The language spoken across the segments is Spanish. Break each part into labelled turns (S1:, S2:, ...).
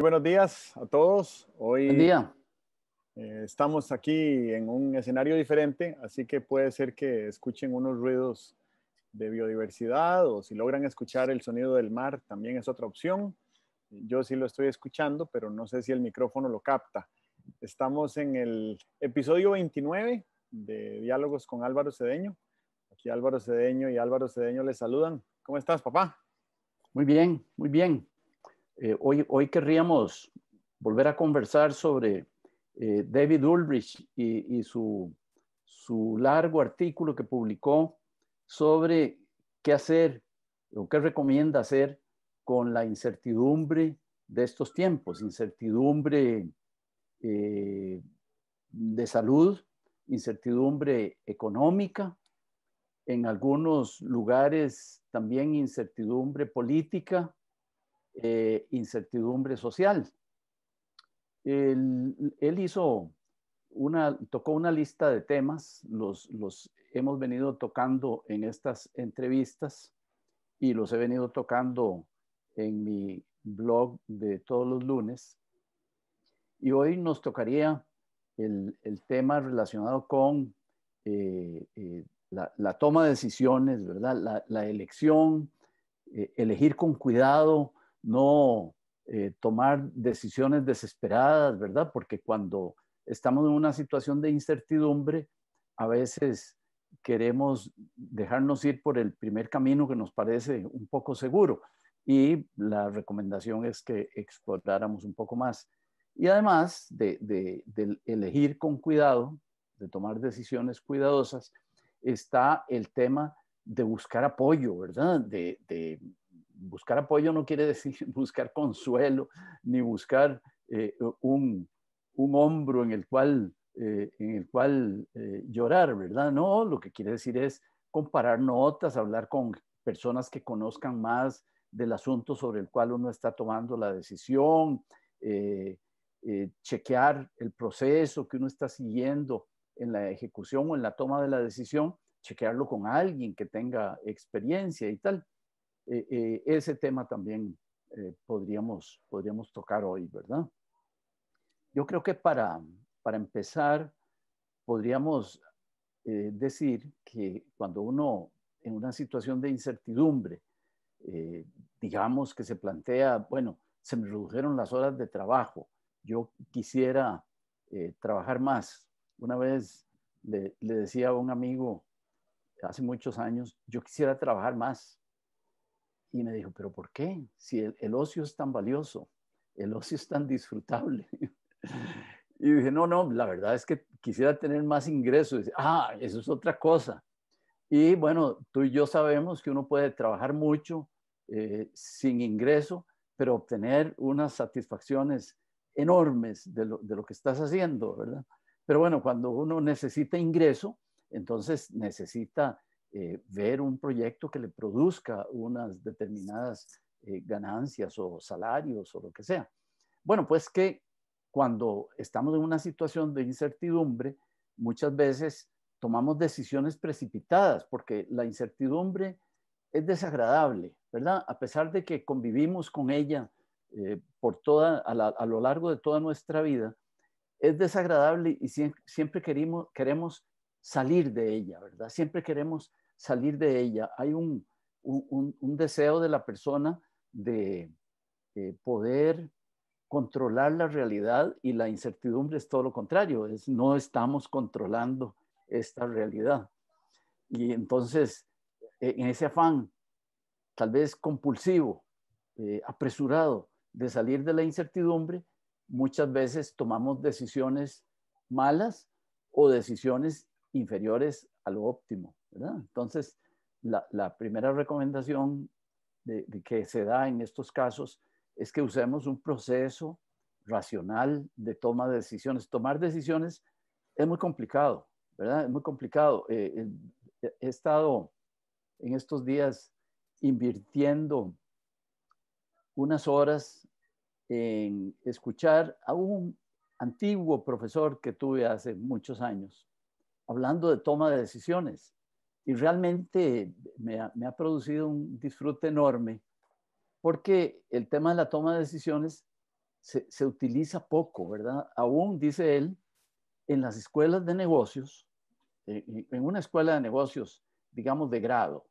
S1: Muy buenos días a todos.
S2: Buen
S1: Hoy
S2: día.
S1: estamos aquí en un escenario diferente, así que puede ser que escuchen unos ruidos de biodiversidad o si logran escuchar el sonido del mar, también es otra opción. Yo sí lo estoy escuchando, pero no sé si el micrófono lo capta. Estamos en el episodio 29 de Diálogos con Álvaro Cedeño. Aquí Álvaro Cedeño y Álvaro Cedeño les saludan. ¿Cómo estás, papá?
S2: Muy bien, muy bien. Hoy querríamos volver a conversar sobre David Ulrich y su largo artículo que publicó sobre qué hacer o qué recomienda hacer con la incertidumbre de estos tiempos, incertidumbre de salud, incertidumbre económica, en algunos lugares también incertidumbre política, incertidumbre social. Él tocó una lista de temas, los hemos venido tocando en estas entrevistas y los he venido tocando en mi blog de todos los lunes. Y hoy nos tocaría el tema relacionado con la toma de decisiones, ¿verdad? La elección, elegir con cuidado, no tomar decisiones desesperadas, ¿verdad? Porque cuando estamos en una situación de incertidumbre, a veces queremos dejarnos ir por el primer camino que nos parece un poco seguro. Y la recomendación es que exploráramos un poco más. Y además de elegir con cuidado, de tomar decisiones cuidadosas, está el tema de buscar apoyo, ¿verdad? Buscar apoyo no quiere decir buscar consuelo, ni buscar un hombro en el cual llorar, ¿verdad? No, lo que quiere decir es comparar notas, hablar con personas que conozcan más del asunto sobre el cual uno está tomando la decisión, chequear el proceso que uno está siguiendo en la ejecución o en la toma de la decisión, chequearlo con alguien que tenga experiencia y tal. Ese tema también podríamos tocar hoy, ¿verdad? Yo creo que para empezar, podríamos decir que cuando uno en una situación de incertidumbre, digamos que se plantea, bueno, se me redujeron las horas de trabajo, yo quisiera trabajar más. Una vez le decía a un amigo hace muchos años, yo quisiera trabajar más. Y me dijo, ¿pero por qué? Si el ocio es tan valioso, el ocio es tan disfrutable. Y dije, no, no, la verdad es que quisiera tener más ingresos. Y dice, eso es otra cosa. Y bueno, tú y yo sabemos que uno puede trabajar mucho sin ingreso, pero obtener unas satisfacciones enormes de lo que estás haciendo, ¿verdad? Pero bueno, cuando uno necesita ingreso, entonces necesita ver un proyecto que le produzca unas determinadas ganancias o salarios o lo que sea. Bueno, pues que cuando estamos en una situación de incertidumbre, muchas veces tomamos decisiones precipitadas porque la incertidumbre es desagradable, ¿verdad? A pesar de que convivimos con ella a lo largo de toda nuestra vida, es desagradable y siempre queremos salir de ella, ¿verdad? Siempre queremos salir de ella. Hay un deseo de la persona de poder controlar la realidad y la incertidumbre es todo lo contrario, no estamos controlando esta realidad. Y entonces, en ese afán, tal vez compulsivo, apresurado de salir de la incertidumbre, muchas veces tomamos decisiones malas o decisiones inferiores a lo óptimo, ¿verdad? Entonces, la primera recomendación de que se da en estos casos es que usemos un proceso racional de toma de decisiones. Tomar decisiones es muy complicado, ¿verdad? Es muy complicado. He estado en estos días invirtiendo unas horas en escuchar a un antiguo profesor que tuve hace muchos años, hablando de toma de decisiones. Y realmente me ha producido un disfrute enorme porque el tema de la toma de decisiones se utiliza poco, ¿verdad? Aún, dice él, en las escuelas de negocios, en una escuela de negocios, digamos, de grado,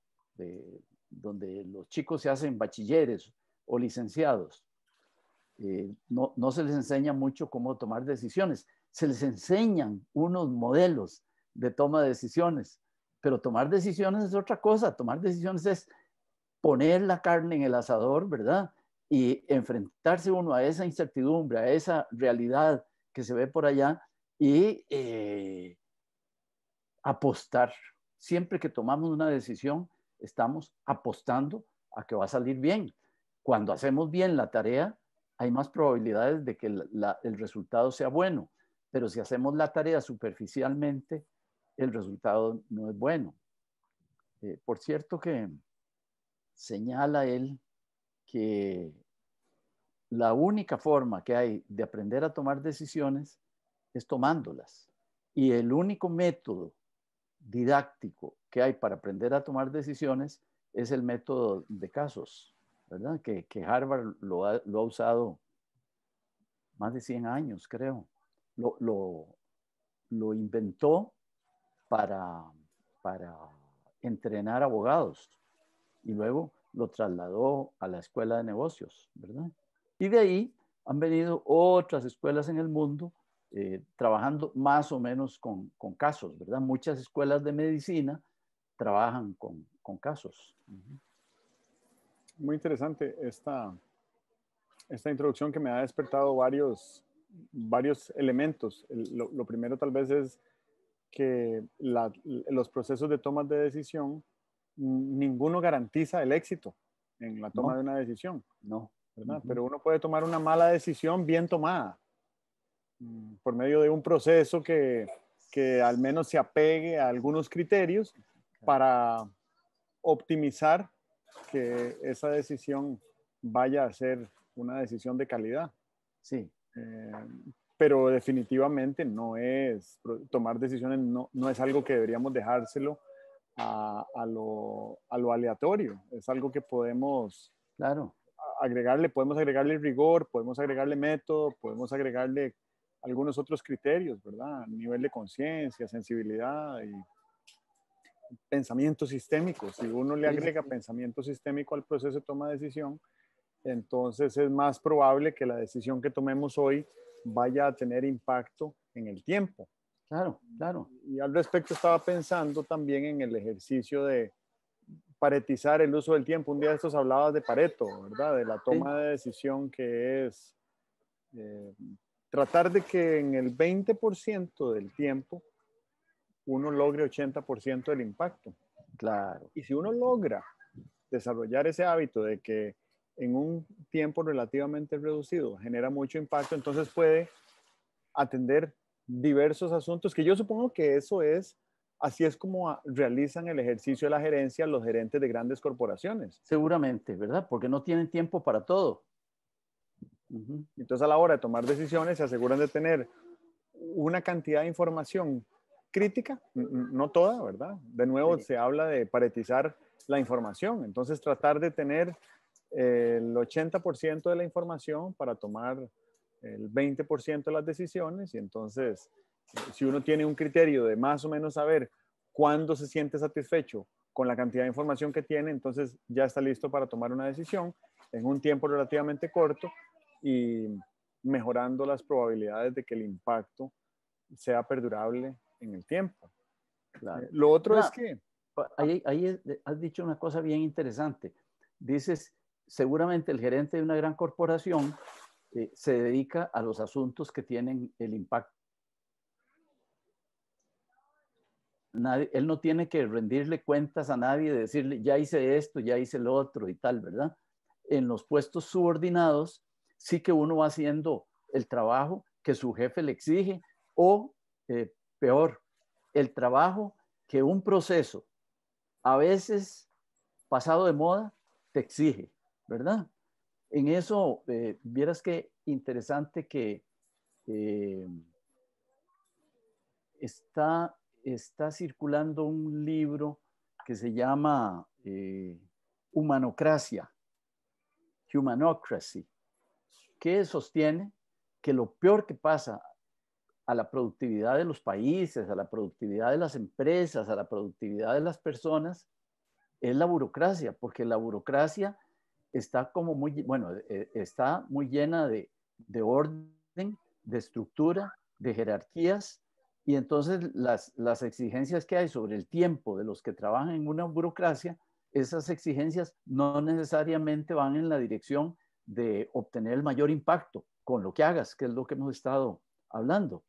S2: donde los chicos se hacen bachilleres o licenciados, no se les enseña mucho cómo tomar decisiones. Se les enseñan unos modelos de toma de decisiones, pero tomar decisiones es otra cosa. Tomar decisiones es poner la carne en el asador, ¿verdad? Y enfrentarse uno a esa incertidumbre, a esa realidad que se ve por allá y apostar. Siempre que tomamos una decisión, estamos apostando a que va a salir bien. Cuando hacemos bien la tarea, hay más probabilidades de que el resultado sea bueno. Pero si hacemos la tarea superficialmente, el resultado no es bueno. Por cierto que señala él que la única forma que hay de aprender a tomar decisiones es tomándolas. Y el único método didáctico que hay para aprender a tomar decisiones es el método de casos, ¿verdad? Que Harvard lo ha usado más de 100 años, creo. Lo inventó para entrenar abogados y luego lo trasladó a la escuela de negocios, ¿verdad? Y de ahí han venido otras escuelas en el mundo trabajando más o menos con casos, ¿verdad? Muchas escuelas de medicina trabajan con casos.
S1: Muy interesante esta introducción que me ha despertado varios elementos. Lo primero tal vez es que los procesos de toma de decisión, ninguno garantiza el éxito en la toma de una decisión.
S2: No.
S1: ¿Verdad? Pero uno puede tomar una mala decisión bien tomada por medio de un proceso que al menos se apegue a algunos criterios para optimizar que esa decisión vaya a ser una decisión de calidad.
S2: Sí.
S1: Pero definitivamente tomar decisiones no es algo que deberíamos dejárselo a lo aleatorio. Es algo que podemos podemos agregarle rigor, podemos agregarle método, podemos agregarle algunos otros criterios, ¿verdad? Nivel de conciencia, sensibilidad y pensamiento sistémico. Si uno le agrega pensamiento sistémico al proceso de toma de decisión, entonces es más probable que la decisión que tomemos hoy vaya a tener impacto en el tiempo.
S2: Claro, claro.
S1: Y al respecto estaba pensando también en el ejercicio de paretizar el uso del tiempo. Un día de estos hablabas de Pareto, ¿verdad? De la toma de decisión, que es tratar de que en el 20% del tiempo uno logre 80% del impacto.
S2: Claro.
S1: Y si uno logra desarrollar ese hábito de que en un tiempo relativamente reducido genera mucho impacto, entonces puede atender diversos asuntos, que yo supongo que así es como realizan el ejercicio de la gerencia los gerentes de grandes corporaciones.
S2: Seguramente, ¿verdad? Porque no tienen tiempo para todo.
S1: Entonces a la hora de tomar decisiones se aseguran de tener una cantidad de información crítica, no toda, ¿verdad? De nuevo se habla de paretizar la información, entonces tratar de tener el 80% de la información para tomar el 20% de las decisiones, y entonces si uno tiene un criterio de más o menos saber cuándo se siente satisfecho con la cantidad de información que tiene, entonces ya está listo para tomar una decisión en un tiempo relativamente corto y mejorando las probabilidades de que el impacto sea perdurable en el tiempo.
S2: Claro.
S1: Lo otro es que...
S2: Ahí has dicho una cosa bien interesante. Dices, seguramente el gerente de una gran corporación se dedica a los asuntos que tienen el impacto. Él no tiene que rendirle cuentas a nadie, de decirle, ya hice esto, ya hice lo otro y tal, ¿verdad? En los puestos subordinados, sí que uno va haciendo el trabajo que su jefe le exige o, peor, el trabajo que un proceso, a veces pasado de moda, te exige, ¿verdad? En eso, vieras qué interesante que está circulando un libro que se llama Humanocracia, Humanocracy, que sostiene que lo peor que pasa a la productividad de los países, a la productividad de las empresas, a la productividad de las personas, es la burocracia, porque la burocracia está como muy, bueno, está muy llena de orden, de estructura, de jerarquías, y entonces las exigencias que hay sobre el tiempo de los que trabajan en una burocracia, esas exigencias no necesariamente van en la dirección de obtener el mayor impacto con lo que hagas, que es lo que hemos estado hablando.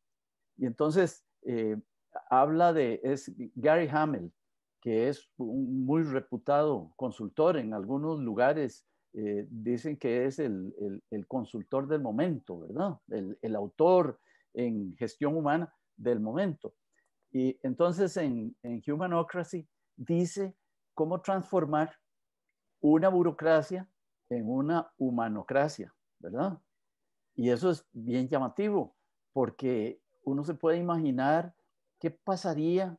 S2: Y entonces es Gary Hamel, que es un muy reputado consultor en algunos lugares. Dicen que es el consultor del momento, ¿verdad? El autor en gestión humana del momento. Y entonces en Humanocracy dice cómo transformar una burocracia en una humanocracia, ¿verdad? Y eso es bien llamativo, porque uno se puede imaginar qué pasaría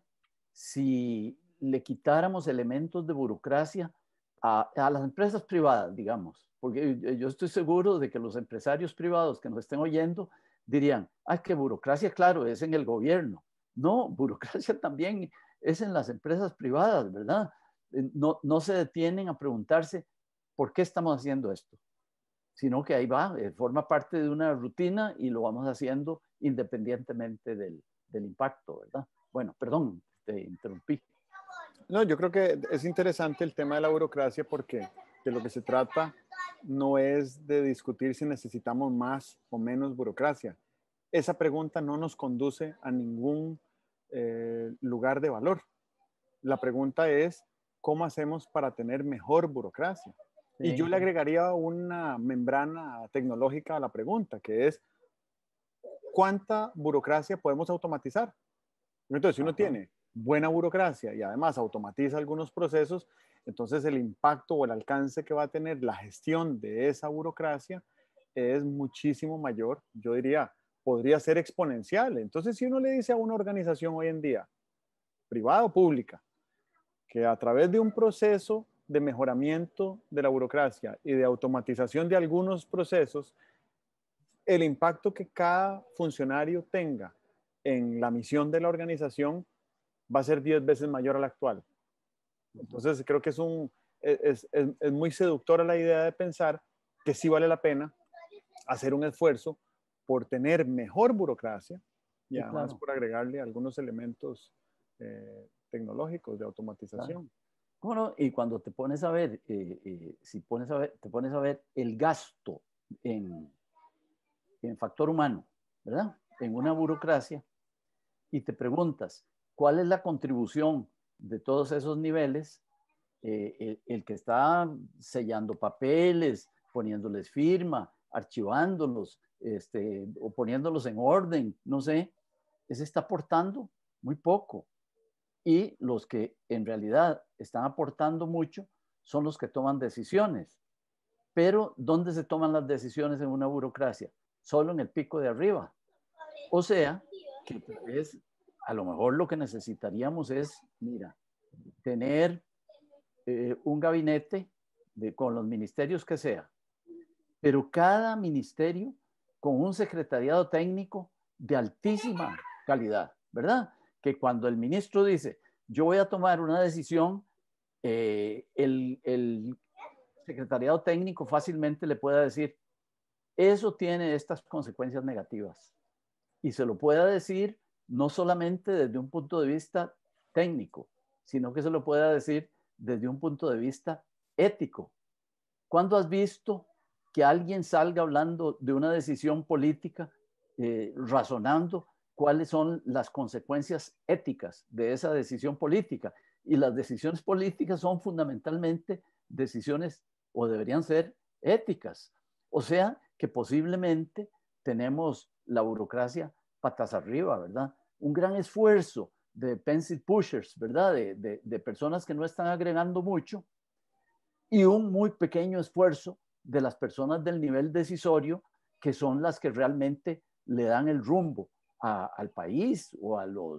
S2: si le quitáramos elementos de burocracia a las empresas privadas, digamos, porque yo estoy seguro de que los empresarios privados que nos estén oyendo dirían, ah, que burocracia, claro, es en el gobierno. No, burocracia también es en las empresas privadas, ¿verdad? No se detienen a preguntarse, ¿por qué estamos haciendo esto? Sino que ahí va, forma parte de una rutina y lo vamos haciendo independientemente del impacto, ¿verdad? Bueno, perdón, te interrumpí.
S1: No, yo creo que es interesante el tema de la burocracia porque de lo que se trata no es de discutir si necesitamos más o menos burocracia. Esa pregunta no nos conduce a ningún lugar de valor. La pregunta es, ¿cómo hacemos para tener mejor burocracia? Y yo
S2: Sí,
S1: le agregaría una membrana tecnológica a la pregunta, que es, ¿cuánta burocracia podemos automatizar? Entonces, si uno
S2: ajá,
S1: tiene buena burocracia y además automatiza algunos procesos, entonces el impacto o el alcance que va a tener la gestión de esa burocracia es muchísimo mayor. Yo diría, podría ser exponencial. Entonces, si uno le dice a una organización hoy en día, privada o pública, que a través de un proceso de mejoramiento de la burocracia y de automatización de algunos procesos, el impacto que cada funcionario tenga en la misión de la organización va a ser 10 veces mayor al actual. Entonces, creo que es muy seductora la idea de pensar que sí vale la pena hacer un esfuerzo por tener mejor burocracia y
S2: sí,
S1: además
S2: claro,
S1: por agregarle algunos elementos tecnológicos de
S2: claro.
S1: automatización.
S2: ¿Cómo no? Y cuando te pones a ver, te pones a ver el gasto en, en factor humano, ¿verdad? En una burocracia, y te preguntas, ¿cuál es la contribución de todos esos niveles? El que está sellando papeles, poniéndoles firma, archivándolos, o poniéndolos en orden, no sé, ese está aportando muy poco. Y los que en realidad están aportando mucho son los que toman decisiones. Pero ¿dónde se toman las decisiones en una burocracia? Solo en el pico de arriba. O sea, que tal vez a lo mejor lo que necesitaríamos es, mira, tener un gabinete con los ministerios que sea, pero cada ministerio con un secretariado técnico de altísima calidad, ¿verdad? Que cuando el ministro dice, yo voy a tomar una decisión, el secretariado técnico fácilmente le pueda decir, eso tiene estas consecuencias negativas. Y se lo pueda decir no solamente desde un punto de vista técnico, sino que se lo pueda decir desde un punto de vista ético. ¿Cuándo has visto que alguien salga hablando de una decisión política, razonando cuáles son las consecuencias éticas de esa decisión política? Y las decisiones políticas son fundamentalmente decisiones, o deberían ser, éticas. O sea, que posiblemente tenemos la burocracia patas arriba, ¿verdad? Un gran esfuerzo de pencil pushers, ¿verdad? De personas que no están agregando mucho, y un muy pequeño esfuerzo de las personas del nivel decisorio, que son las que realmente le dan el rumbo al país o a lo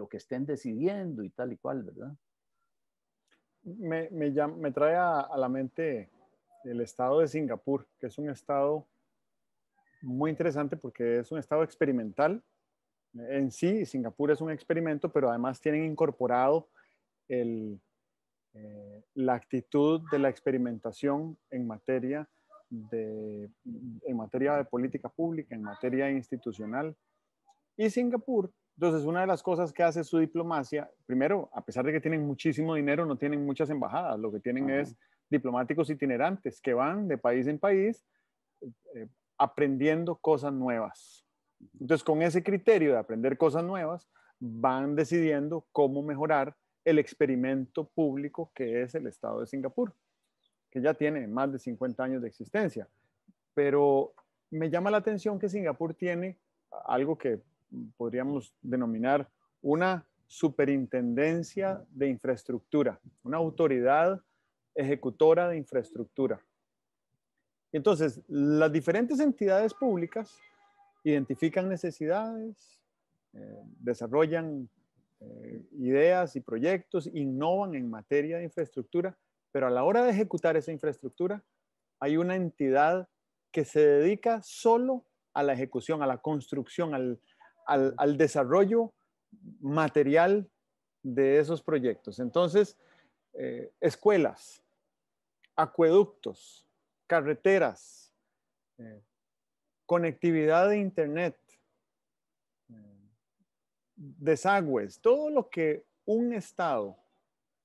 S2: que estén decidiendo y tal y cual, ¿verdad?
S1: Me trae a la mente el estado de Singapur, que es un estado muy interesante porque es un estado experimental. En sí, Singapur es un experimento, pero además tienen incorporado la actitud de la experimentación en materia de política pública, en materia institucional. Y Singapur, entonces, una de las cosas que hace su diplomacia, primero, a pesar de que tienen muchísimo dinero, no tienen muchas embajadas, lo que tienen es diplomáticos itinerantes que van de país en país aprendiendo cosas nuevas. Entonces, con ese criterio de aprender cosas nuevas, van decidiendo cómo mejorar el experimento público que es el Estado de Singapur, que ya tiene más de 50 años de existencia. Pero me llama la atención que Singapur tiene algo que podríamos denominar una superintendencia de infraestructura, una autoridad ejecutora de infraestructura. Entonces, las diferentes entidades públicas identifican necesidades, desarrollan ideas y proyectos, innovan en materia de infraestructura, pero a la hora de ejecutar esa infraestructura, hay una entidad que se dedica solo a la ejecución, a la construcción, al desarrollo material de esos proyectos. Entonces, escuelas, acueductos, carreteras, conectividad de internet, desagües, todo lo que un estado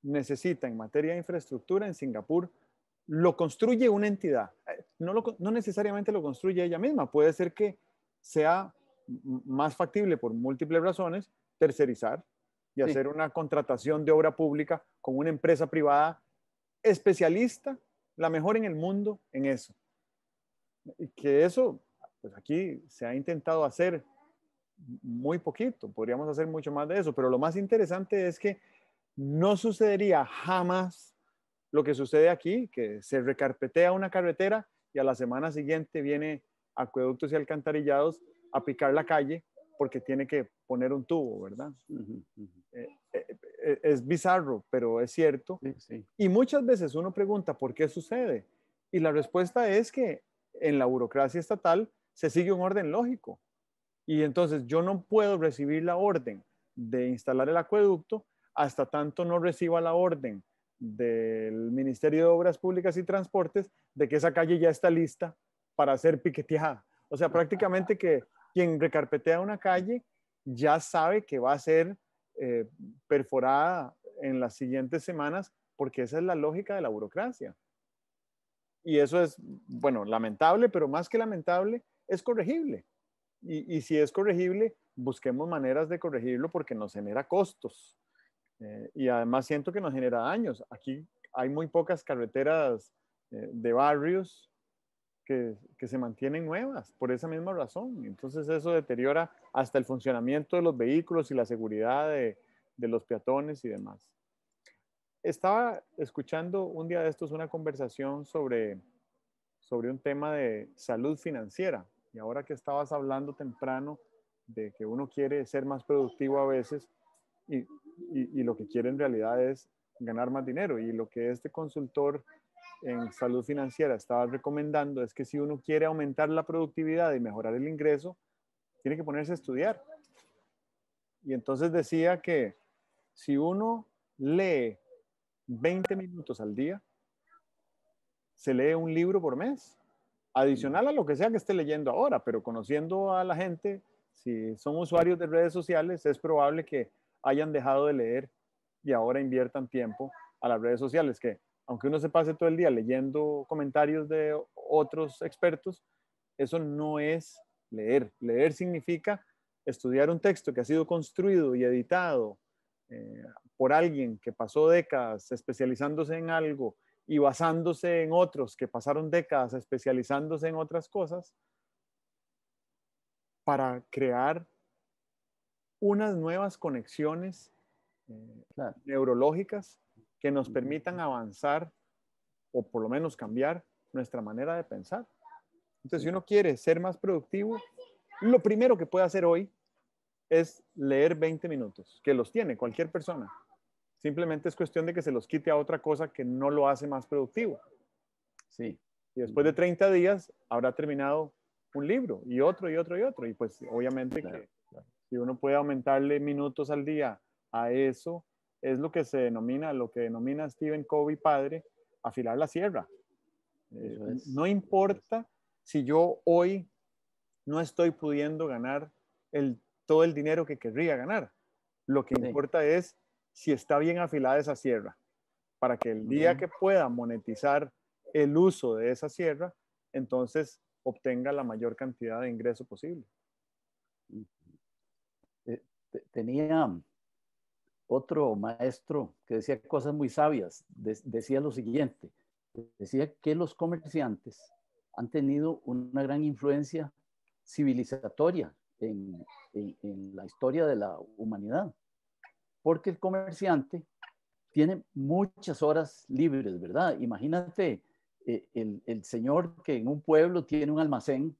S1: necesita en materia de infraestructura en Singapur, lo construye una entidad. No necesariamente lo construye ella misma, puede ser que sea más factible por múltiples razones tercerizar y hacer una contratación de obra pública con una empresa privada especialista, la mejor en el mundo en eso. Y que eso, pues aquí se ha intentado hacer muy poquito, podríamos hacer mucho más de eso, pero lo más interesante es que no sucedería jamás lo que sucede aquí, que se recarpetea una carretera y a la semana siguiente viene Acueductos y Alcantarillados a picar la calle porque tiene que poner un tubo, ¿verdad? Es bizarro, pero es cierto.
S2: Sí.
S1: Y muchas veces uno pregunta por qué sucede. Y la respuesta es que en la burocracia estatal se sigue un orden lógico. Y entonces yo no puedo recibir la orden de instalar el acueducto hasta tanto no reciba la orden del Ministerio de Obras Públicas y Transportes de que esa calle ya está lista para ser piqueteada. O sea, prácticamente que quien recarpetea una calle ya sabe que va a ser perforada en las siguientes semanas porque esa es la lógica de la burocracia. Y eso es, bueno, lamentable, pero más que lamentable, es corregible. Y si es corregible, busquemos maneras de corregirlo porque nos genera costos. Y además siento que nos genera daños. Aquí hay muy pocas carreteras de barrios que se mantienen nuevas por esa misma razón. Entonces eso deteriora hasta el funcionamiento de los vehículos y la seguridad de los peatones y demás. Estaba escuchando un día de estos una conversación sobre un tema de salud financiera. Y ahora que estabas hablando temprano de que uno quiere ser más productivo a veces y lo que quiere en realidad es ganar más dinero. Y lo que este consultor en salud financiera estaba recomendando es que si uno quiere aumentar la productividad y mejorar el ingreso, tiene que ponerse a estudiar. Y entonces decía que si uno lee 20 minutos al día, se lee un libro por mes, adicional a lo que sea que esté leyendo ahora, pero conociendo a la gente, si son usuarios de redes sociales, es probable que hayan dejado de leer y ahora inviertan tiempo a las redes sociales, que aunque uno se pase todo el día leyendo comentarios de otros expertos, eso no es leer. Leer significa estudiar un texto que ha sido construido y editado por alguien que pasó décadas especializándose en algo y basándose en otros que pasaron décadas especializándose en otras cosas para crear unas nuevas conexiones neurológicas que nos permitan avanzar o por lo menos cambiar nuestra manera de pensar. Entonces, si uno quiere ser más productivo, lo primero que puede hacer hoy es leer 20 minutos, que los tiene cualquier persona. Simplemente es cuestión de que se los quite a otra cosa que no lo hace más productivo.
S2: Sí,
S1: Y después de 30 días habrá terminado un libro y otro y otro y otro. Y pues obviamente que si uno puede aumentarle minutos al día a eso, es lo que se denomina, lo que denomina Stephen Covey padre, afilar la sierra. No importa si yo hoy no estoy pudiendo ganar todo el dinero que querría ganar. Lo que importa es si está bien afilada esa sierra, para que el día que pueda monetizar el uso de esa sierra, entonces obtenga la mayor cantidad de ingreso posible.
S2: Tenía otro maestro que decía cosas muy sabias. Decía lo siguiente, decía que los comerciantes han tenido una gran influencia civilizatoria en la historia de la humanidad, porque el comerciante tiene muchas horas libres, ¿verdad? Imagínate el señor que en un pueblo tiene un almacén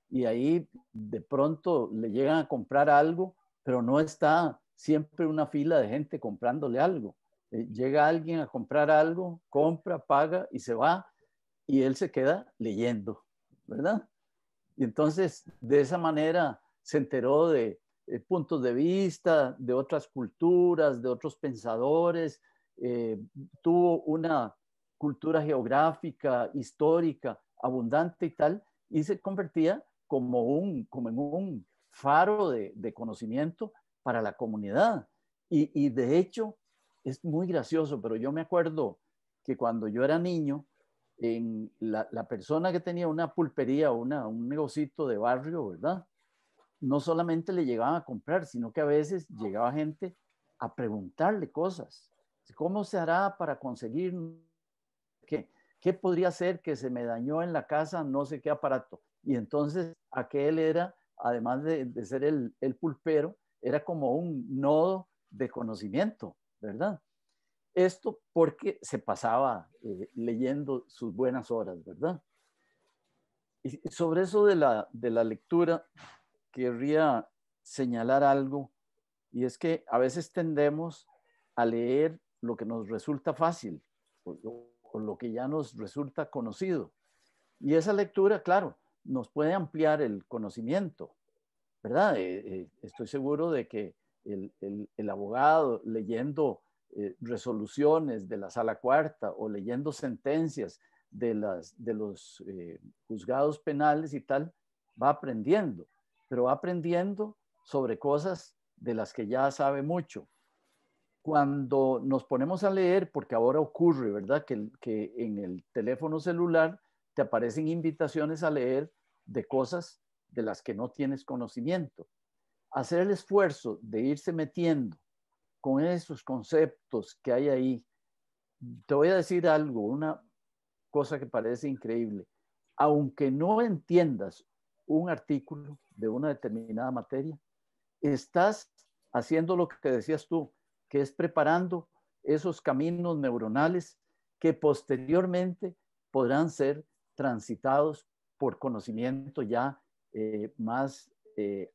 S2: y ahí de pronto le llegan a comprar algo, pero no está siempre una fila de gente comprándole algo. Llega alguien a comprar algo, compra, paga y se va, y él se queda leyendo, ¿verdad? Y entonces de esa manera se enteró de puntos de vista, de otras culturas, de otros pensadores, tuvo una cultura geográfica, histórica, abundante y tal, y se convertía como en un faro de conocimiento para la comunidad. Y de hecho es muy gracioso, pero yo me acuerdo que cuando yo era niño, en la persona que tenía una pulpería o un negocito de barrio, ¿verdad? No solamente le llegaban a comprar, sino que a veces llegaba gente a preguntarle cosas. ¿Cómo se hará para conseguir qué podría ser que se me dañó en la casa no sé qué aparato? Y entonces aquel era, además de ser el pulpero, era como un nodo de conocimiento, ¿verdad? Esto porque se pasaba leyendo sus buenas horas, ¿verdad? Y sobre eso de la lectura, querría señalar algo, y es que a veces tendemos a leer lo que nos resulta fácil o lo que ya nos resulta conocido. Y esa lectura, claro, nos puede ampliar el conocimiento, ¿verdad? Estoy seguro de que el abogado leyendo resoluciones de la sala cuarta o leyendo sentencias de los juzgados penales y tal, va aprendiendo, pero va aprendiendo sobre cosas de las que ya sabe mucho. Cuando nos ponemos a leer, porque ahora ocurre, ¿verdad? Que en el teléfono celular te aparecen invitaciones a leer de cosas de las que no tienes conocimiento. Hacer el esfuerzo de irse metiendo con esos conceptos que hay ahí. Te voy a decir algo, una cosa que parece increíble. Aunque no entiendas un artículo de una determinada materia, estás haciendo lo que decías tú, que es preparando esos caminos neuronales que posteriormente podrán ser transitados por conocimiento ya más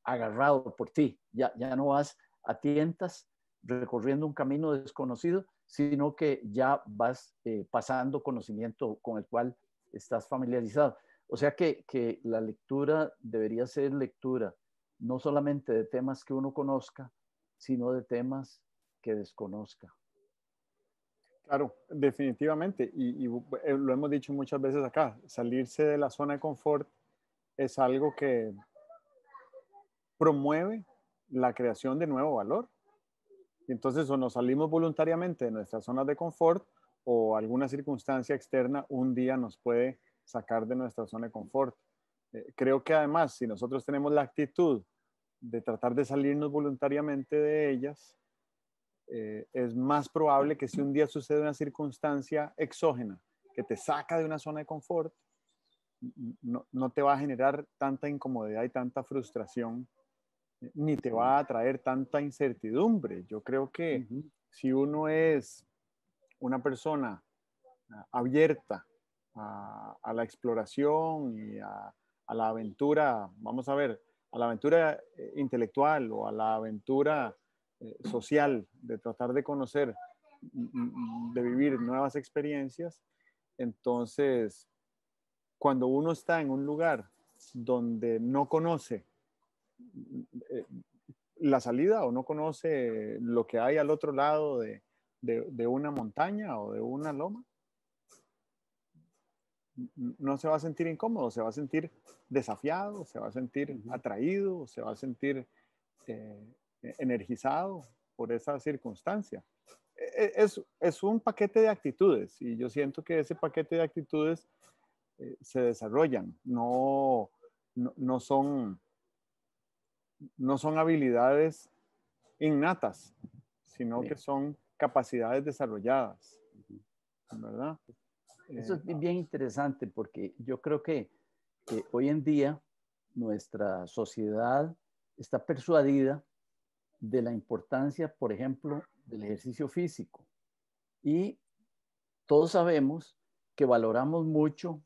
S2: agarrado por ti. Ya no vas a tientas recorriendo un camino desconocido, sino que ya vas pasando conocimiento con el cual estás familiarizado. O sea que la lectura debería ser lectura no solamente de temas que uno conozca, sino de temas que desconozca.
S1: Claro, definitivamente. Y lo hemos dicho muchas veces acá, salirse de la zona de confort es algo que promueve la creación de nuevo valor. Y entonces o nos salimos voluntariamente de nuestras zonas de confort o alguna circunstancia externa un día nos puede sacar de nuestra zona de confort. Creo que además, si nosotros tenemos la actitud de tratar de salirnos voluntariamente de ellas, es más probable que si un día sucede una circunstancia exógena que te saca de una zona de confort, no te va a generar tanta incomodidad y tanta frustración, ni te va a traer tanta incertidumbre. Yo creo que si uno es una persona abierta a la exploración y a la aventura, vamos a ver, a la aventura intelectual o a la aventura social, de tratar de conocer, de vivir nuevas experiencias, entonces cuando uno está en un lugar donde no conoce la salida o no conoce lo que hay al otro lado de una montaña o de una loma, no se va a sentir incómodo, se va a sentir desafiado, se va a sentir atraído, se va a sentir energizado por esa circunstancia. Es un paquete de actitudes y yo siento que ese paquete de actitudes se desarrollan, no son habilidades innatas, sino que son capacidades desarrolladas, ¿verdad?
S2: Eso es bien interesante porque yo creo que hoy en día nuestra sociedad está persuadida de la importancia, por ejemplo, del ejercicio físico. Y todos sabemos que valoramos mucho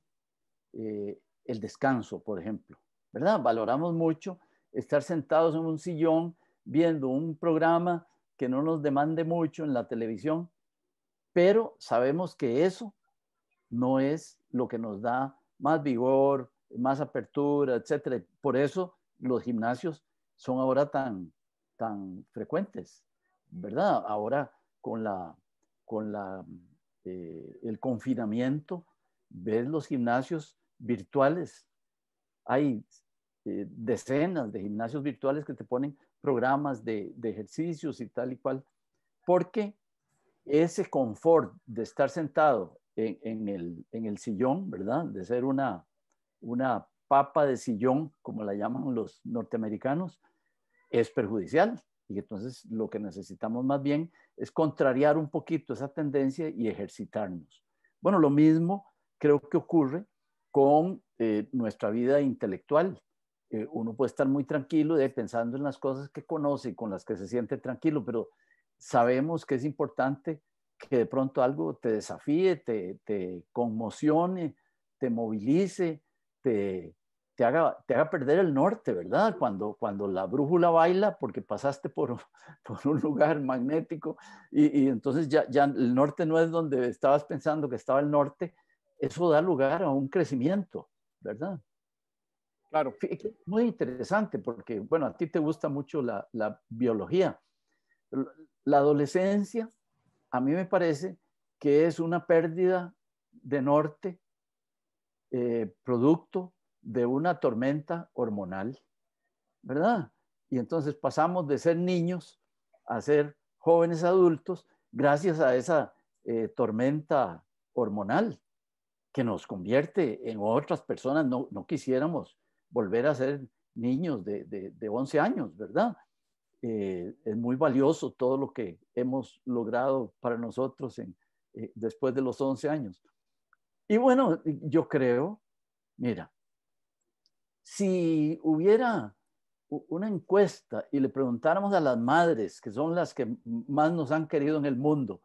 S2: el descanso, por ejemplo, ¿verdad? Valoramos mucho estar sentados en un sillón viendo un programa que no nos demande mucho en la televisión, pero sabemos que eso no es lo que nos da más vigor, más apertura, etcétera. Por eso los gimnasios son ahora tan frecuentes, ¿verdad? Ahora con el confinamiento, ves los gimnasios virtuales. Hay decenas de gimnasios virtuales que te ponen programas de ejercicios y tal y cual, porque ese confort de estar sentado en el sillón, ¿verdad? De ser una papa de sillón, como la llaman los norteamericanos, es perjudicial. Y entonces lo que necesitamos más bien es contrariar un poquito esa tendencia y ejercitarnos. Bueno, lo mismo creo que ocurre con nuestra vida intelectual. Uno puede estar muy tranquilo pensando en las cosas que conoce y con las que se siente tranquilo, pero sabemos que es importante que de pronto algo te desafíe, te conmocione, te movilice, te haga perder el norte, ¿verdad? Cuando la brújula baila porque pasaste por un lugar magnético y entonces ya el norte no es donde estabas pensando que estaba el norte, eso da lugar a un crecimiento, ¿verdad?
S1: Claro.
S2: Muy interesante porque, bueno, a ti te gusta mucho la biología. La adolescencia, a mí me parece que es una pérdida de norte producto de una tormenta hormonal, ¿verdad? Y entonces pasamos de ser niños a ser jóvenes adultos gracias a esa tormenta hormonal que nos convierte en otras personas. No quisiéramos volver a ser niños de 11 años, ¿verdad? Es muy valioso todo lo que hemos logrado para nosotros después de los 11 años. Y bueno, yo creo, mira, si hubiera una encuesta y le preguntáramos a las madres, que son las que más nos han querido en el mundo,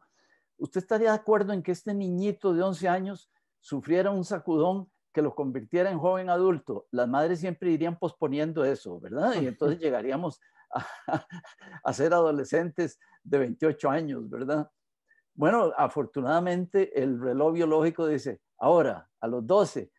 S2: ¿usted estaría de acuerdo en que este niñito de 11 años sufriera un sacudón que lo convirtiera en joven adulto? Las madres siempre irían posponiendo eso, ¿verdad? Y entonces llegaríamos a ser adolescentes de 28 años, ¿verdad? Bueno, afortunadamente el reloj biológico dice, ahora a los 12,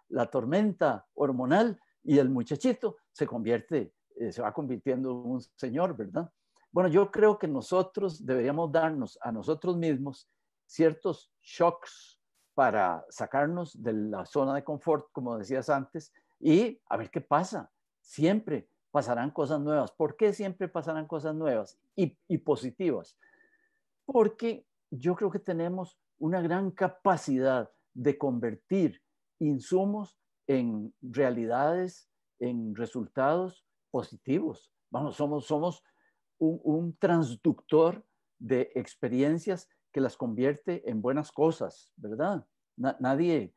S2: la tormenta hormonal y el muchachito se va convirtiendo en un señor, ¿verdad? Bueno, yo creo que nosotros deberíamos darnos a nosotros mismos ciertos shocks para sacarnos de la zona de confort, como decías antes, y a ver qué pasa. Siempre pasarán cosas nuevas. ¿Por qué siempre pasarán cosas nuevas y positivas? Porque yo creo que tenemos una gran capacidad de convertir insumos en realidades, en resultados positivos. Vamos, somos un transductor de experiencias que las convierte en buenas cosas, ¿verdad? Nadie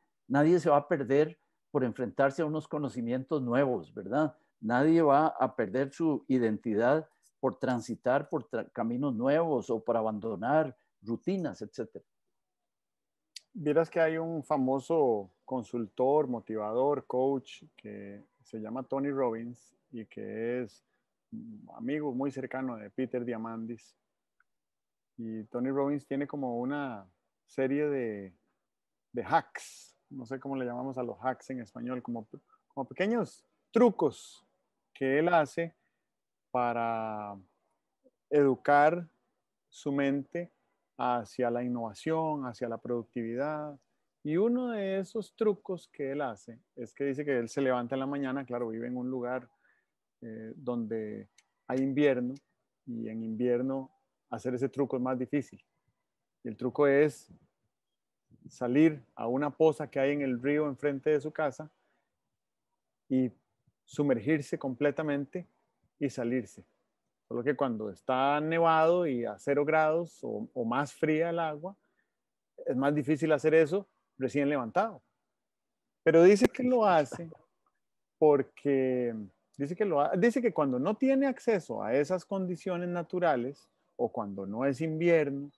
S2: se va a perder por enfrentarse a unos conocimientos nuevos, ¿verdad? Nadie va a perder su identidad por transitar por caminos nuevos o por abandonar rutinas, etc.
S1: Vieras que hay un famoso consultor, motivador, coach que se llama Tony Robbins y que es amigo muy cercano de Peter Diamandis. Y Tony Robbins tiene como una serie de hacks no sé cómo le llamamos a los hacks en español, como pequeños trucos que él hace para educar su mente hacia la innovación, hacia la productividad. Y uno de esos trucos que él hace es que dice que él se levanta en la mañana, claro, vive en un lugar donde hay invierno y en invierno hacer ese truco es más difícil. Y el truco es salir a una poza que hay en el río enfrente de su casa y sumergirse completamente y salirse. Solo que cuando está nevado y a 0 grados o más fría el agua, es más difícil hacer eso recién levantado. Pero dice que lo hace porque dice que cuando no tiene acceso a esas condiciones naturales o cuando no es invierno,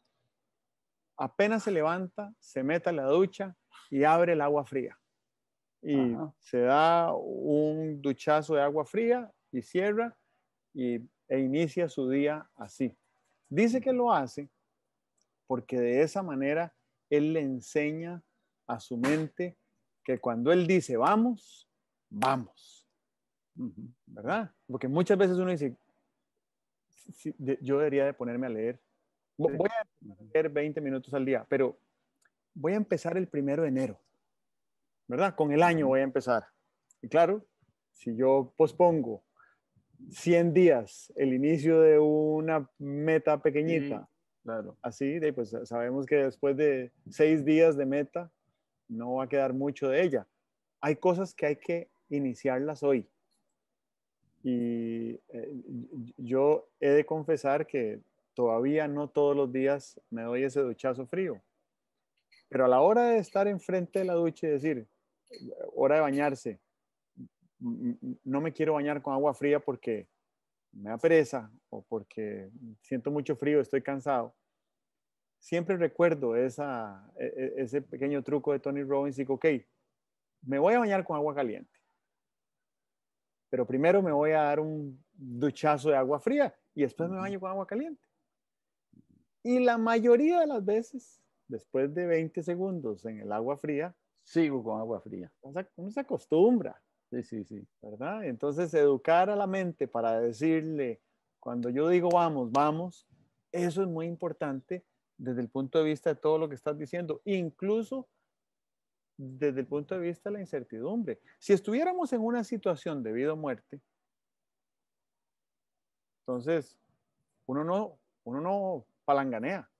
S1: apenas se levanta, se mete a la ducha y abre el agua fría. Y
S2: Ajá.
S1: se da un duchazo de agua fría y cierra e inicia su día así. Dice que lo hace porque de esa manera él le enseña a su mente que cuando él dice vamos, vamos, ¿verdad? Porque muchas veces uno dice, yo debería de ponerme a leer. Voy a leer 20 minutos al día, pero voy a empezar el 1 de enero, ¿verdad? Con el año voy a empezar. Y claro, si yo pospongo 100 días el inicio de una meta pequeñita,
S2: Sí, claro.
S1: así, pues sabemos que después de 6 días de meta no va a quedar mucho de ella. Hay cosas que hay que iniciarlas hoy. Y yo he de confesar que todavía no todos los días me doy ese duchazo frío. Pero a la hora de estar enfrente de la ducha y decir, hora de bañarse, no me quiero bañar con agua fría porque me da pereza o porque siento mucho frío, estoy cansado. Siempre recuerdo ese pequeño truco de Tony Robbins y digo, ok, me voy a bañar con agua caliente, pero primero me voy a dar un duchazo de agua fría y después me baño con agua caliente. Y la mayoría de las veces, después de 20 segundos en el agua fría,
S2: Sigo con agua fría.
S1: uno se acostumbra,
S2: Sí, sí, sí.
S1: ¿verdad? Entonces, educar a la mente para decirle, cuando yo digo vamos, vamos, eso es muy importante desde el punto de vista de todo lo que estás diciendo, incluso desde el punto de vista de la incertidumbre. Si estuviéramos en una situación de vida o muerte, entonces uno no palanganea,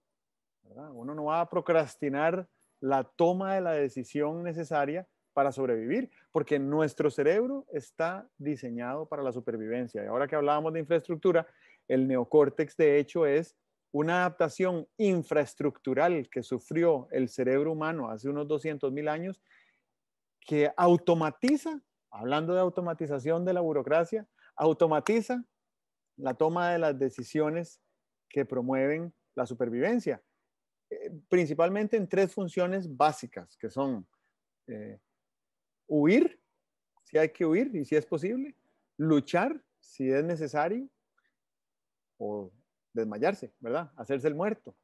S1: ¿verdad? Uno no va a procrastinar la toma de la decisión necesaria para sobrevivir, porque nuestro cerebro está diseñado para la supervivencia. Y ahora que hablábamos de infraestructura, el neocórtex de hecho es una adaptación infraestructural que sufrió el cerebro humano hace unos 200.000 años, que automatiza, hablando de automatización de la burocracia, automatiza la toma de las decisiones que promueven la supervivencia, principalmente en 3 funciones básicas, que son huir, si hay que huir y si es posible, luchar, si es necesario, o desmayarse, ¿verdad? Hacerse el muerto.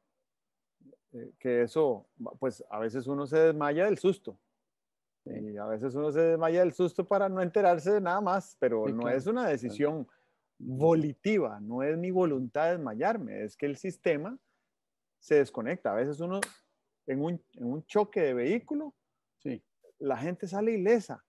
S1: Que eso, pues a veces uno se desmaya del susto. Y a veces uno se desmaya del susto para no enterarse de nada más, pero
S2: Sí,
S1: no es
S2: claro.
S1: una decisión volitiva, no es mi voluntad de desmayarme, es que el sistema se desconecta. A veces uno en un choque de vehículo,
S2: Sí.
S1: la gente sale ilesa,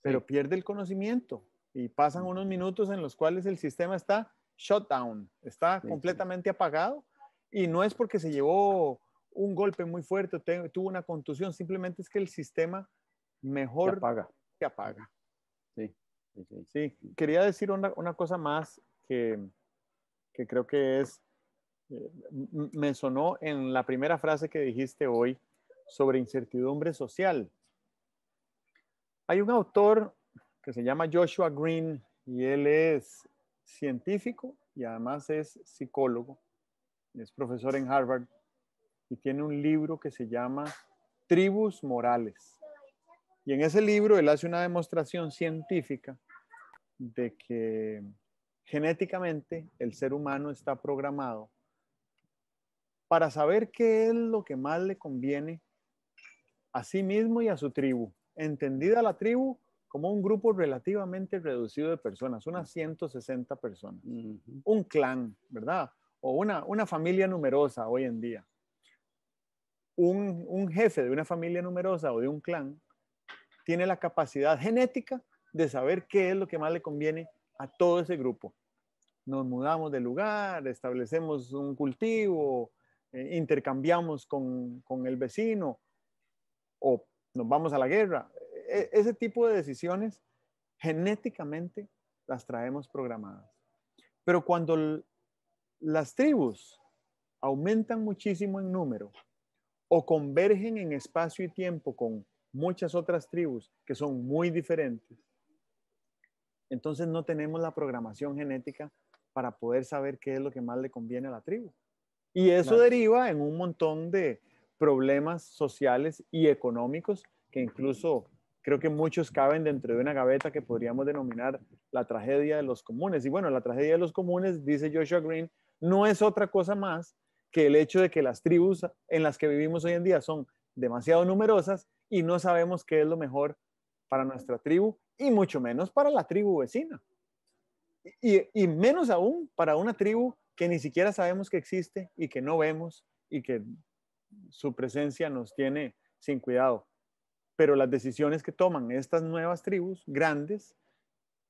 S1: pero
S2: Sí.
S1: pierde el conocimiento y pasan unos minutos en los cuales el sistema está shut down, está
S2: Sí, sí.
S1: completamente apagado y no es porque se llevó un golpe muy fuerte, tuvo una contusión, simplemente es que el sistema
S2: Se
S1: mejor
S2: apaga.
S1: se apaga.
S2: Sí, sí, sí.
S1: Sí, quería decir una cosa más que creo que es, me sonó en la primera frase que dijiste hoy sobre incertidumbre social. Hay un autor que se llama Joshua Green y él es científico y además es psicólogo, es profesor en Harvard y tiene un libro que se llama Tribus Morales. Y en ese libro él hace una demostración científica de que genéticamente el ser humano está programado para saber qué es lo que más le conviene a sí mismo y a su tribu, entendida la tribu como un grupo relativamente reducido de personas, unas 160 personas, un clan, ¿verdad? O una familia numerosa hoy en día. Un jefe de una familia numerosa o de un clan tiene la capacidad genética de saber qué es lo que más le conviene a todo ese grupo. Nos mudamos de lugar, establecemos un cultivo, intercambiamos con el vecino o nos vamos a la guerra. Ese tipo de decisiones genéticamente las traemos programadas. Pero cuando las tribus aumentan muchísimo en número o convergen en espacio y tiempo con muchas otras tribus que son muy diferentes, entonces no tenemos la programación genética para poder saber qué es lo que más le conviene a la tribu. Y eso
S2: Claro.
S1: deriva en un montón de problemas sociales y económicos que incluso creo que muchos caben dentro de una gaveta que podríamos denominar la tragedia de los comunes. Y bueno, la tragedia de los comunes, dice Joshua Green, no es otra cosa más que el hecho de que las tribus en las que vivimos hoy en día son demasiado numerosas y no sabemos qué es lo mejor para nuestra tribu y mucho menos para la tribu vecina. Y menos aún para una tribu que ni siquiera sabemos que existe y que no vemos y que su presencia nos tiene sin cuidado. Pero las decisiones que toman estas nuevas tribus grandes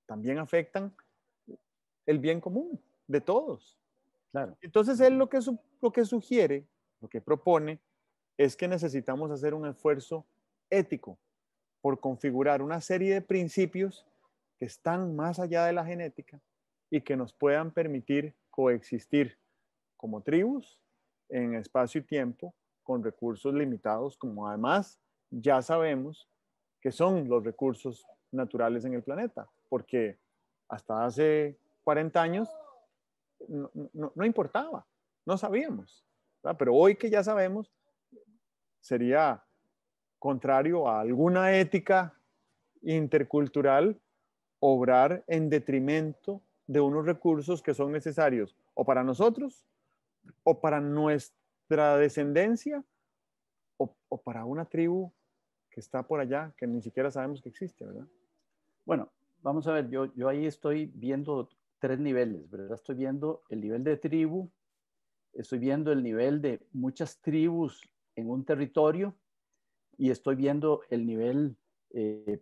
S1: también afectan el bien común de todos.
S2: Claro.
S1: Entonces él lo que sugiere, lo que propone, es que necesitamos hacer un esfuerzo ético por configurar una serie de principios que están más allá de la genética y que nos puedan permitir coexistir como tribus en espacio y tiempo con recursos limitados, como además ya sabemos que son los recursos naturales en el planeta, porque hasta hace 40 años no importaba, no sabíamos, ¿verdad? Pero hoy que ya sabemos, sería contrario a alguna ética intercultural obrar en detrimento de unos recursos que son necesarios o para nosotros o para nuestra descendencia o para una tribu que está por allá que ni siquiera sabemos que existe, ¿verdad?
S2: Bueno, vamos a ver, yo ahí estoy viendo tres niveles, ¿verdad? Estoy viendo el nivel de tribu, estoy viendo el nivel de muchas tribus en un territorio y estoy viendo el nivel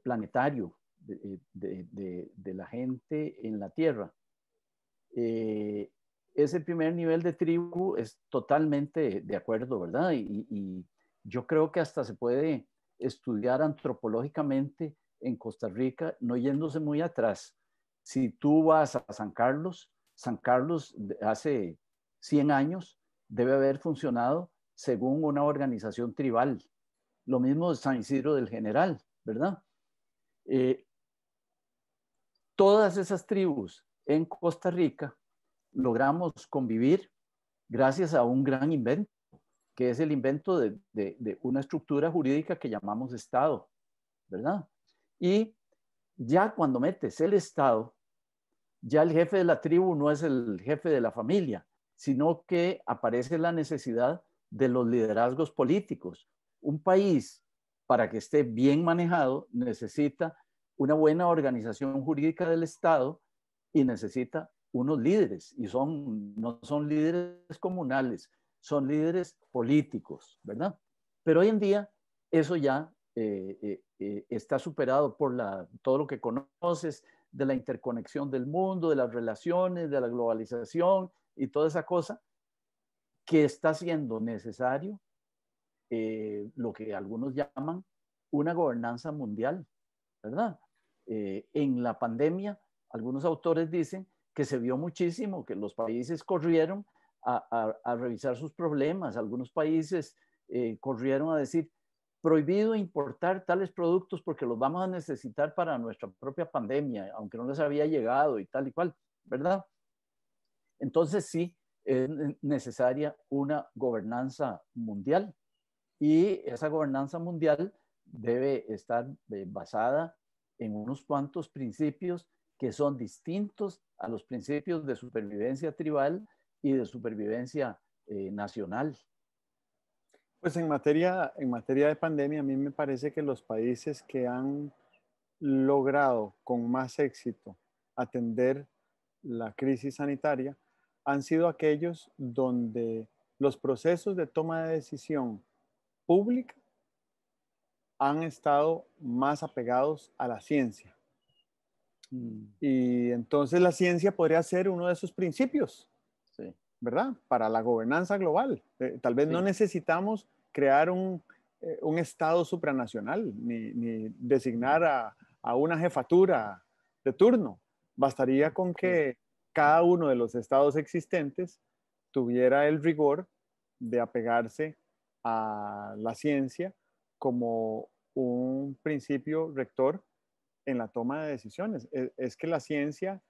S2: planetario de la gente en la Tierra. Ese primer nivel de tribu es totalmente de acuerdo, ¿verdad? Y yo creo que hasta se puede estudiar antropológicamente en Costa Rica, no yéndose muy atrás. Si tú vas a San Carlos hace 100 años debe haber funcionado según una organización tribal. Lo mismo de San Isidro del General, ¿verdad? Todas esas tribus en Costa Rica logramos convivir gracias a un gran invento, que es el invento de una estructura jurídica que llamamos Estado, ¿verdad? Y ya cuando metes el Estado, ya el jefe de la tribu no es el jefe de la familia, sino que aparece la necesidad de los liderazgos políticos. Un país, para que esté bien manejado, necesita una buena organización jurídica del Estado y necesita unos líderes, y no son líderes comunales, son líderes políticos, ¿verdad? Pero hoy en día eso ya está superado por todo lo que conoces de la interconexión del mundo, de las relaciones, de la globalización y toda esa cosa que está siendo necesario lo que algunos llaman una gobernanza mundial, ¿verdad? En la pandemia, algunos autores dicen que se vio muchísimo, que los países corrieron a revisar sus problemas, algunos países corrieron a decir, prohibido importar tales productos porque los vamos a necesitar para nuestra propia pandemia, aunque no les había llegado y tal y cual, ¿verdad? Entonces sí, es necesaria una gobernanza mundial y esa gobernanza mundial debe estar basada en unos cuantos principios que son distintos a los principios de supervivencia tribal y de supervivencia nacional.
S1: Pues en materia de pandemia, a mí me parece que los países que han logrado con más éxito atender la crisis sanitaria han sido aquellos donde los procesos de toma de decisión pública han estado más apegados a la ciencia.
S2: Mm,
S1: Y entonces la ciencia podría ser uno de esos principios,
S2: sí,
S1: ¿verdad? Para la gobernanza global. Tal vez no
S2: sí,
S1: necesitamos crear un Estado supranacional ni designar a una jefatura de turno. Bastaría con
S2: sí,
S1: que cada uno de los estados existentes tuviera el rigor de apegarse a la ciencia como un principio rector en la toma de decisiones. Es que la ciencia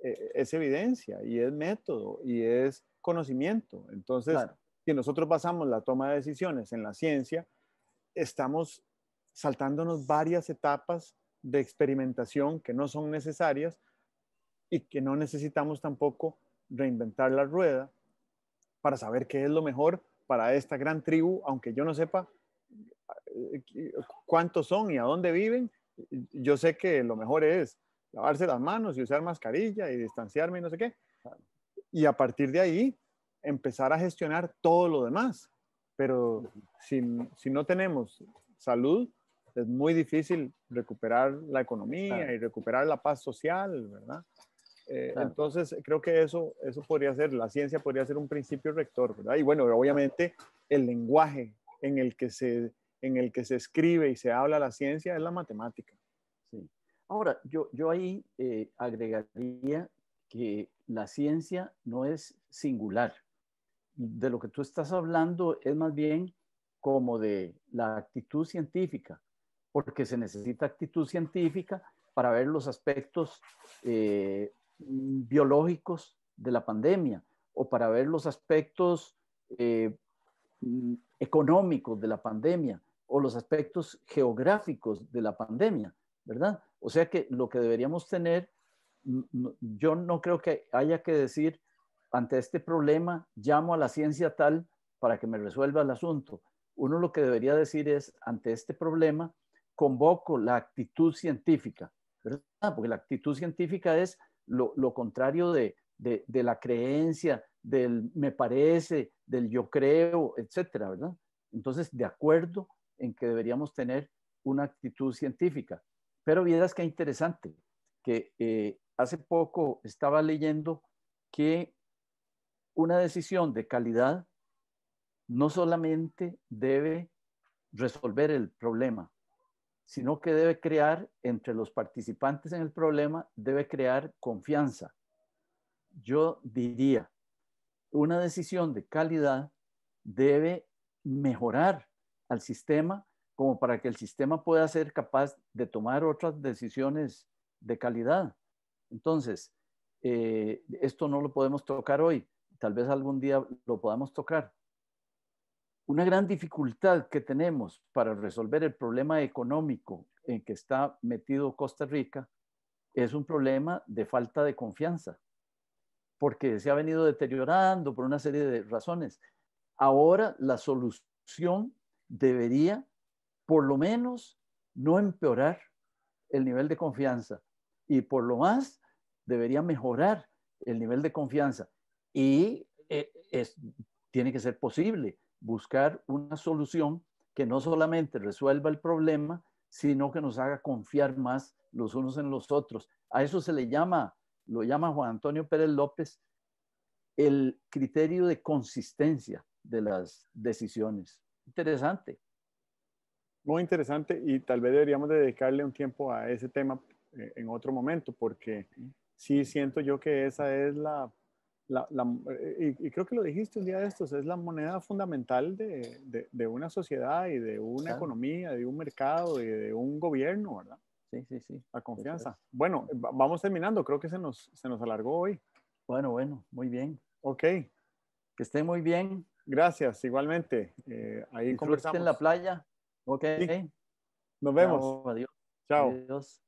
S1: es evidencia y es método y es conocimiento. Entonces,
S2: claro.
S1: si nosotros basamos la toma de decisiones en la ciencia, estamos saltándonos varias etapas de experimentación que no son necesarias y que no necesitamos tampoco reinventar la rueda para saber qué es lo mejor para esta gran tribu, aunque yo no sepa cuántos son y a dónde viven. Yo sé que lo mejor es lavarse las manos y usar mascarilla y distanciarme y no sé qué. Y a partir de ahí empezar a gestionar todo lo demás. Pero si no tenemos salud, es muy difícil recuperar la economía
S2: Claro,
S1: y recuperar la paz social, ¿verdad?
S2: claro.
S1: Entonces, creo que eso podría ser, la ciencia podría ser un principio rector, ¿verdad? Y bueno, obviamente el lenguaje en el que se escribe y se habla la ciencia es la matemática.
S2: Sí. Ahora, yo ahí agregaría que la ciencia no es singular. De lo que tú estás hablando es más bien como de la actitud científica, porque se necesita actitud científica para ver los aspectos biológicos de la pandemia o para ver los aspectos eh, económicos de la pandemia o los aspectos geográficos de la pandemia, ¿verdad? O sea que lo que deberíamos tener, yo no creo que haya que decir, ante este problema, llamo a la ciencia tal para que me resuelva el asunto. Uno lo que debería decir es, ante este problema, convoco la actitud científica, ¿verdad? Porque la actitud científica es lo contrario de la creencia, del me parece, del yo creo, etcétera, ¿verdad? Entonces, de acuerdo en que deberíamos tener una actitud científica. Pero vieras qué interesante, que hace poco estaba leyendo que una decisión de calidad no solamente debe resolver el problema, sino que debe crear entre los participantes en el problema, debe crear confianza. Yo diría, una decisión de calidad debe mejorar al sistema como para que el sistema pueda ser capaz de tomar otras decisiones de calidad. Entonces, esto no lo podemos tocar hoy, tal vez algún día lo podamos tocar. Una gran dificultad que tenemos para resolver el problema económico en que está metido Costa Rica es un problema de falta de confianza, porque se ha venido deteriorando por una serie de razones. Ahora la solución debería, por lo menos, no empeorar el nivel de confianza y por lo más debería mejorar el nivel de confianza. Y tiene que ser posible buscar una solución que no solamente resuelva el problema, sino que nos haga confiar más los unos en los otros. A eso se le llama, lo llama Juan Antonio Pérez López, el criterio de consistencia de las decisiones. Interesante.
S1: Muy interesante y tal vez deberíamos de dedicarle un tiempo a ese tema en otro momento, porque sí siento yo que esa es y creo que lo dijiste un día de estos, es la moneda fundamental de una sociedad y de una
S2: Claro.
S1: economía, de un mercado y de un gobierno, ¿verdad?
S2: Sí, sí, sí.
S1: La
S2: Eso
S1: confianza.
S2: es.
S1: Bueno, vamos terminando, creo que se nos alargó hoy.
S2: Bueno, bueno, muy bien.
S1: Ok,
S2: Que estén muy bien.
S1: gracias, igualmente. Ahí
S2: Disfruten la
S1: conversamos.
S2: playa. Ok.
S1: Sí, nos vemos.
S2: Chao. Adiós.
S1: Chao.
S2: Adiós.